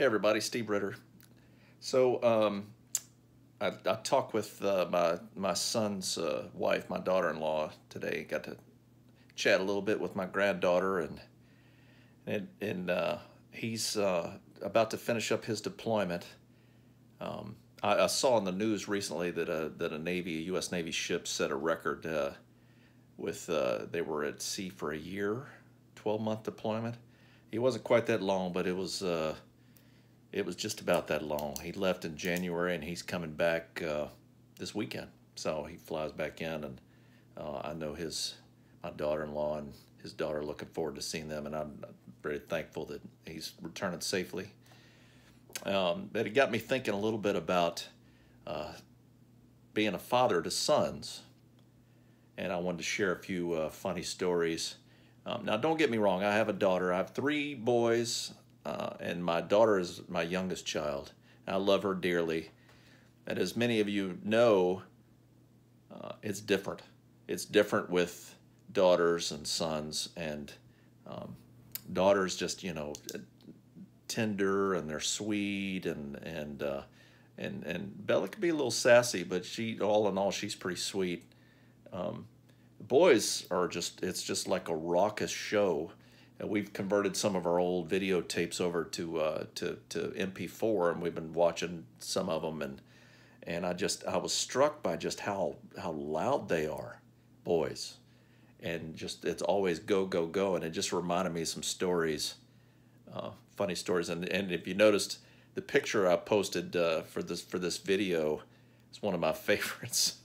Hey everybody, Steve Ritter. So I talked with my son's wife, my daughter-in-law today. Got to chat a little bit with my granddaughter, and he's about to finish up his deployment. I saw in the news recently that a U.S. Navy ship set a record with they were at sea for a year, 12-month deployment. It wasn't quite that long, but it was just about that long. He left in January, and he's coming back this weekend. So he flies back in, and I know my daughter-in-law and his daughter are looking forward to seeing them, and I'm very thankful that he's returning safely. But it got me thinking a little bit about being a father to sons, and I wanted to share a few funny stories. Now, don't get me wrong. I have a daughter. I have three boys, and my daughter is my youngest child. I love her dearly. And as many of you know, it's different. It's different with daughters and sons. And daughters just, tender, and they're sweet, and Bella can be a little sassy, but all in all, she's pretty sweet. Boys are it's just like a raucous show. We've converted some of our old videotapes over to MP4, and we've been watching some of them, and I was struck by just how loud they are, boys, and just it's always go go go, and it just reminded me of some stories, funny stories, and if you noticed the picture I posted for this video, it's one of my favorites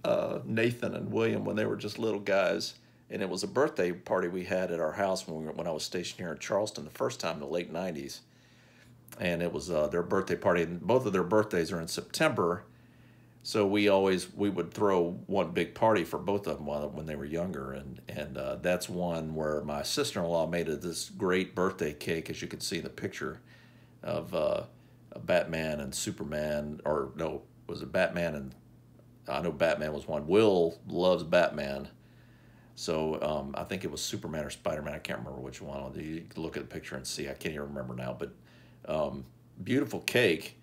of Nathan and William when they were just little guys. And it was a birthday party we had at our house when I was stationed here in Charleston the first time in the late 90s. And it was their birthday party, and both of their birthdays are in September. So we would throw one big party for both of them when they were younger. And that's one where my sister-in-law made this great birthday cake, as you can see in the picture, of a Batman and Superman, or no, was it Batman and, I know Batman was one. Will loves Batman. So I think it was Superman or Spider-Man. I can't remember which one. You can look at the picture and see. I can't even remember now. But beautiful cake.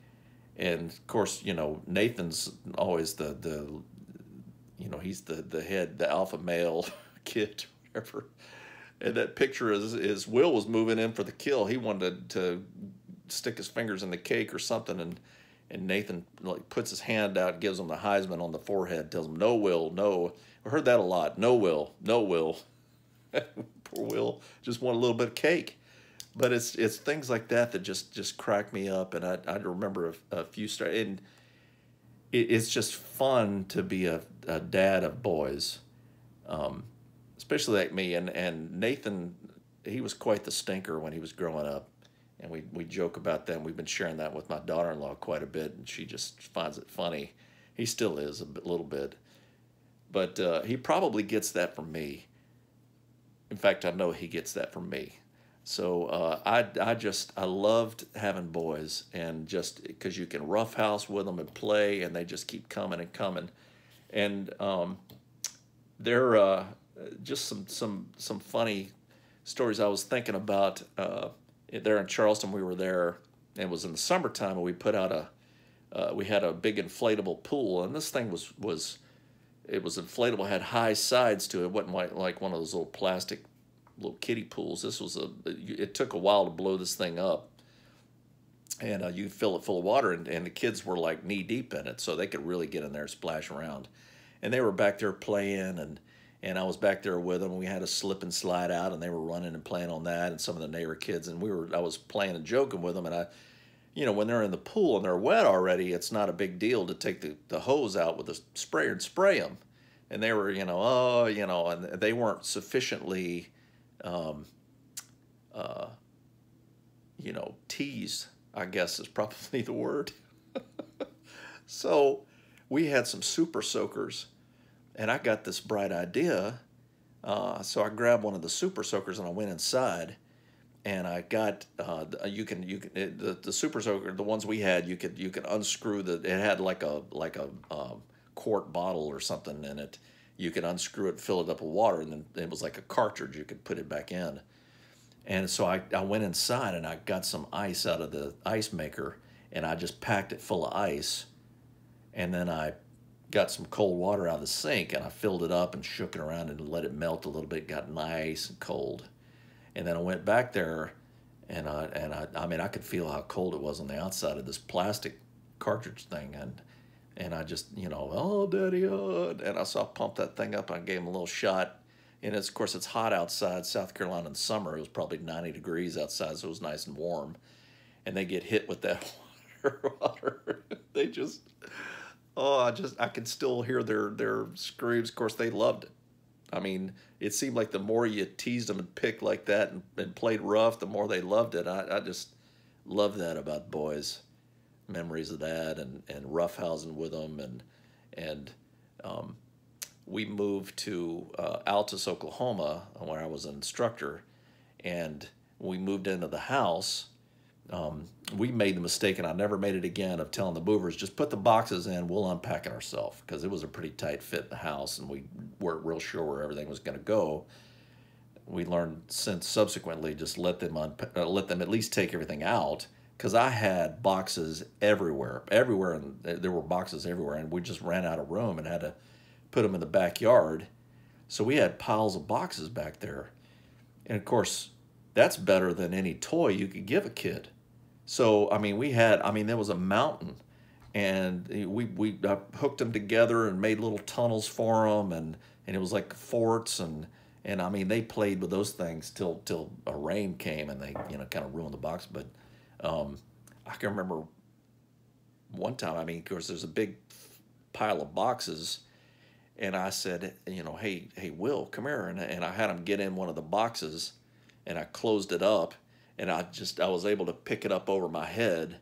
And, of course, Nathan's always he's the head, the alpha male kid, whatever. And that picture is Will was moving in for the kill. He wanted to stick his fingers in the cake or something, and Nathan puts his hand out, gives him the Heisman on the forehead, tells him, "No, Will, no." I heard that a lot. No, Will, no, Will. Poor Will just want a little bit of cake. But it's things like that just crack me up, and I remember a few stories. And it's just fun to be a dad of boys, especially like me. And Nathan, he was quite the stinker when he was growing up. And we joke about that, and we've been sharing that with my daughter-in-law quite a bit, and she just finds it funny. He still is little bit. But he probably gets that from me. In fact, I know he gets that from me. So I loved having boys, and just because you can roughhouse with them and play, and they just keep coming and coming. And they're just some funny stories I was thinking about. There in Charleston, we were there, and it was in the summertime, and we put out we had a big inflatable pool, and this thing was inflatable, had high sides to it. It wasn't like one of those little plastic little kiddie pools. This was it took a while to blow this thing up, and you fill it full of water, and the kids were like knee deep in it, so they could really get in there and splash around. And they were back there playing, and I was back there with them. We had a slip and slide out, and they were running and playing on that, and some of the neighbor kids, and I was playing and joking with them, and when they're in the pool and they're wet already, it's not a big deal to take the hose out with a sprayer and spray them. And they were, and they weren't sufficiently, teased, I guess is probably the word. So we had some super soakers, and I got this bright idea. So I grabbed one of the super soakers, and I went inside. And I got the super soaker, the ones we had, you could unscrew it had like a quart bottle or something in it. You could unscrew it, fill it up with water, and then it was like a cartridge. You could put it back in. And so I went inside and I got some ice out of the ice maker and I just packed it full of ice. And then I got some cold water out of the sink and I filled it up and shook it around and let it melt a little bit, got nice and cold. And then I went back there and I mean, I could feel how cold it was on the outside of this plastic cartridge thing. And I just, oh, Daddy, oh. And I pumped that thing up. I gave him a little shot. And of course, it's hot outside, South Carolina in the summer. It was probably 90 degrees outside, so it was nice and warm. And they get hit with that water. They just, oh, I can still hear their screams. Of course, they loved it. I mean, it seemed like the more you teased them and picked like that and played rough, the more they loved it. I just love that about boys. Memories of that and roughhousing with them. And we moved to Altus, Oklahoma, where I was an instructor. And we moved into the house. We made the mistake, and I never made it again, of telling the movers, just put the boxes in, we'll unpack it ourselves, because it was a pretty tight fit in the house, and we weren't real sure where everything was going to go. We learned since subsequently just let them at least take everything out, because I had boxes everywhere, and there were boxes everywhere, and we just ran out of room and had to put them in the backyard. So we had piles of boxes back there, and of course, that's better than any toy you could give a kid. So, I mean, there was a mountain, and we hooked them together and made little tunnels for them, and it was like forts, and I mean, they played with those things till a rain came, and they, kind of ruined the box. But I can remember one time, I mean, of course, there's a big pile of boxes, and I said, hey, Will, come here, and I had him get in one of the boxes, and I closed it up, and I was able to pick it up over my head,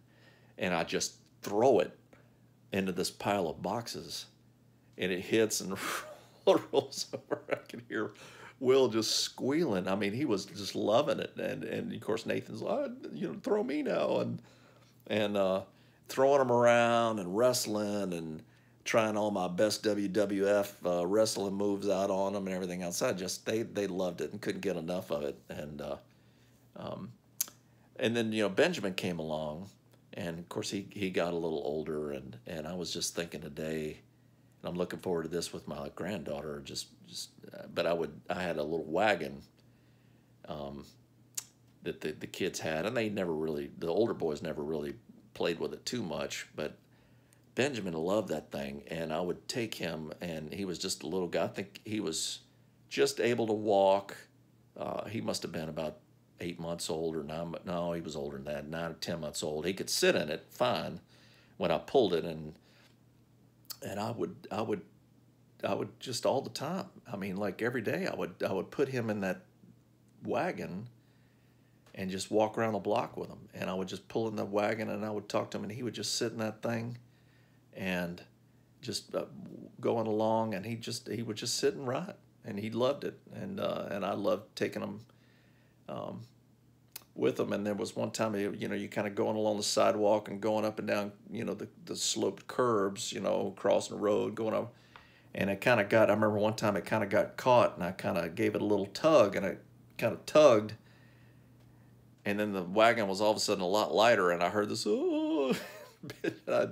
and I just throw it into this pile of boxes, and it hits and rolls over. I can hear Will just squealing. I mean, he was just loving it, and of course Nathan's like, throw me now, and throwing them around and wrestling and trying all my best WWF wrestling moves out on them and everything else. They loved it and couldn't get enough of it. And then Benjamin came along, and of course he got a little older, and I was just thinking today, and I'm looking forward to this with my granddaughter. But I had a little wagon that the kids had, and the older boys never really played with it too much, but Benjamin loved that thing, and I would take him, and he was just a little guy. I think he was just able to walk. He must have been about 8 months old or 9. No, he was older than that, 9 or 10 months old. He could sit in it fine when I pulled it, and I would just all the time. I mean, like every day, I would put him in that wagon and just walk around the block with him, and I would just pull in the wagon, and I would talk to him, and he would just sit in that thing and just going along, and he would just sit and ride, and he loved it, and I loved taking him with him. And there was one time, you kind of going along the sidewalk and going up and down, the sloped curbs, crossing the road, going up, and I remember one time it kind of got caught, and I kind of gave it a little tug, and it kind of tugged, and then the wagon was all of a sudden a lot lighter, and I heard this, oh, and I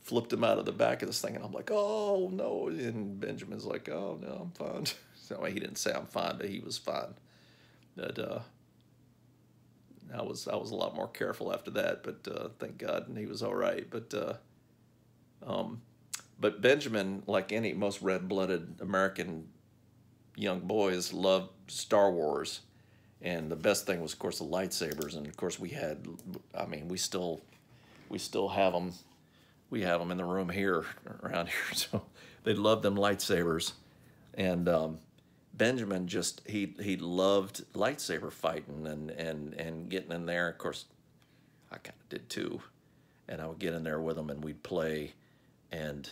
flipped him out of the back of this thing, and I'm like, oh no, and Benjamin's like, oh no, I'm fine. So he didn't say I'm fine, but he was fine. But I was a lot more careful after that, but thank God, and he was all right. But Benjamin, like most red-blooded American young boys, loved Star Wars, and the best thing was, of course, the lightsabers. And of course, we still have them. We have them in the room here, around here. So they love them lightsabers, and Benjamin he loved lightsaber fighting and getting in there. Of course, I kind of did too, and I would get in there with him, and we'd play. And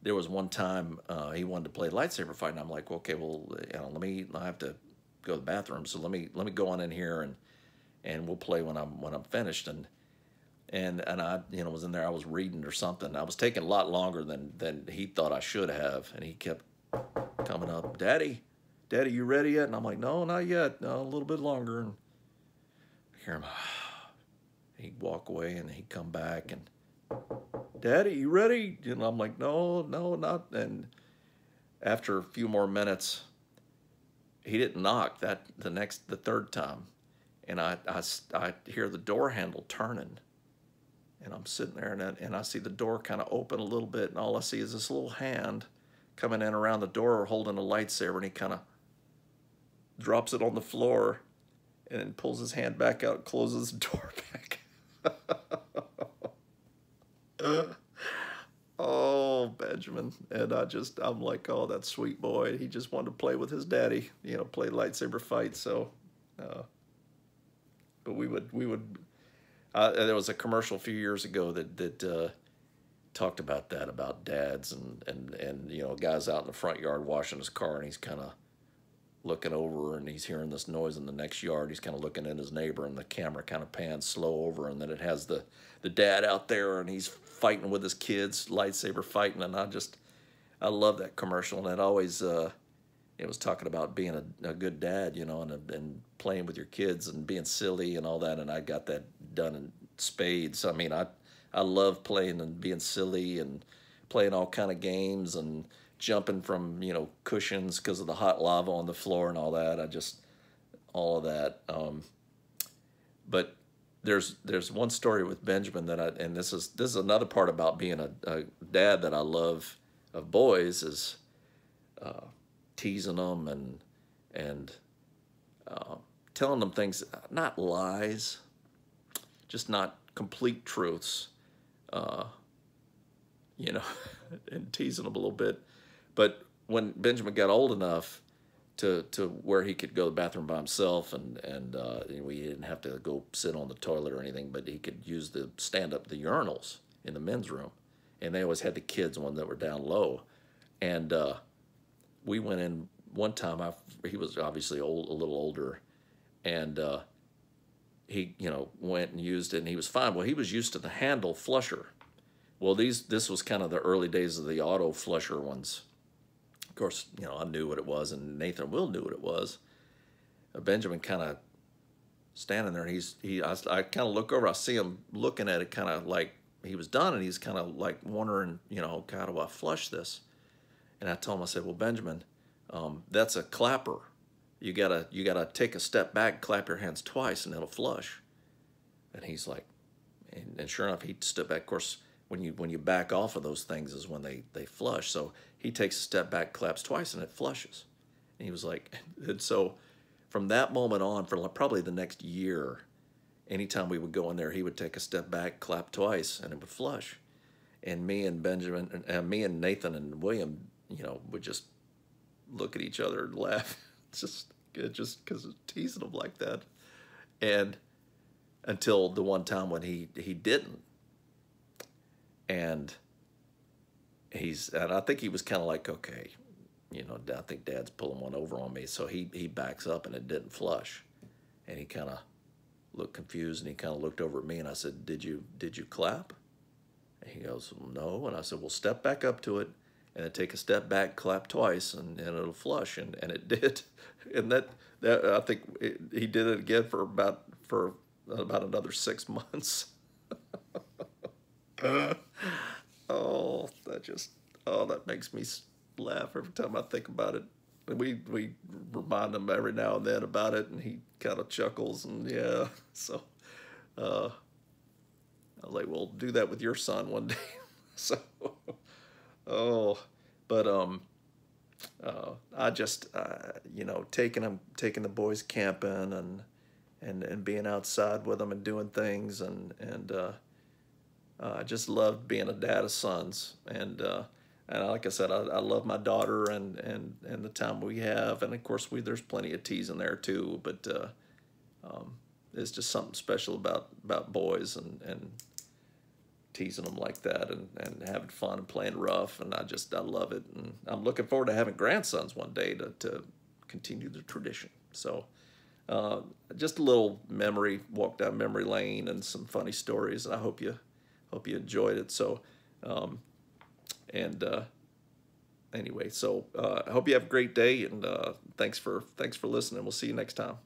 there was one time he wanted to play lightsaber fighting. I'm like, okay, well, I have to go to the bathroom, so let me go on in here, and we'll play when I'm finished. And I was in there. I was reading or something. I was taking a lot longer than he thought I should have, and he kept coming up, Daddy, you ready yet? And I'm like, no, not yet. No, a little bit longer. hear him. He'd walk away and he'd come back and, Daddy, you ready? You know, I'm like, no, no, not. And after a few more minutes, he didn't knock the third time. And I hear the door handle turning. And I'm sitting there and I see the door kind of open a little bit. And all I see is this little hand coming in around the door holding a lightsaber. And he kind of drops it on the floor and then pulls his hand back out and closes the door back. Oh, Benjamin. And I'm like, oh, that sweet boy. He just wanted to play with his daddy, you know, play lightsaber fights. So, but we would, there was a commercial a few years ago that talked about that, about dads and, you know, guys out in the front yard washing his car, and he's kind of looking over and he's hearing this noise in the next yard. He's kind of looking at his neighbor, and the camera kind of pans slow over, and then it has the dad out there and he's fighting with his kids, lightsaber fighting. And I love that commercial. And it always, it was talking about being a good dad, you know, and playing with your kids and being silly and all that. And I got that done in spades. I mean, I love playing and being silly and playing all kind of games and jumping from, you know, cushions because of the hot lava on the floor and all that. All of that. But there's one story with Benjamin and this is another part about being a dad that I love of boys, is teasing them and telling them things, not lies, just not complete truths, you know, and teasing them a little bit. But when Benjamin got old enough to where he could go to the bathroom by himself, and we didn't have to go sit on the toilet or anything, but he could use the the urinals in the men's room, and they always had the kids one that were down low, and we went in one time. He was obviously a little older, and he, you know, went and used it, and he was fine. Well, he was used to the handle flusher. Well, this was kind of the early days of the auto flusher ones. Of course, you know, I knew what it was, and Nathan and Will knew what it was. Benjamin kind of standing there, and I kind of look over, I see him looking at it kind of like he was done, and he's kind of like wondering, you know, how do I flush this? And I told him, I said, well, Benjamin, that's a clapper. You gotta take a step back, clap your hands twice, and it'll flush. And he's like, and sure enough, he stepped back. Of course, when you back off of those things is when they flush. So he takes a step back, claps twice, and it flushes. And he was like, and so from that moment on, for probably the next year, anytime we would go in there, he would take a step back, clap twice, and it would flush. And me and Benjamin, me and Nathan and William, you know, would just look at each other and laugh, just because of teasing him like that. And until the one time when he didn't, and I think he was kind of like, okay, you know, I think Dad's pulling one over on me. So he backs up, and it didn't flush, and he kind of looked confused, and he kind of looked over at me, and I said, did you clap? And he goes, no. And I said, well, step back up to it, and then take a step back, clap twice, and it'll flush. And it did. And that I think he did it again for about another 6 months. That makes me laugh every time I think about it. And we remind him every now and then about it, and he kind of chuckles, and yeah. So I was like, well, do that with your son one day. So I just you know, taking the boys camping and being outside with them and doing things, and I just loved being a dad of sons, and like I said, I love my daughter and the time we have, and of course there's plenty of teasing there too, but it's just something special about boys and teasing them like that, and having fun and playing rough, and I love it, and I'm looking forward to having grandsons one day to continue the tradition. So just a little walk down memory lane, and some funny stories, and I hope you enjoyed it. So anyway, so I hope you have a great day, and thanks for listening. We'll see you next time.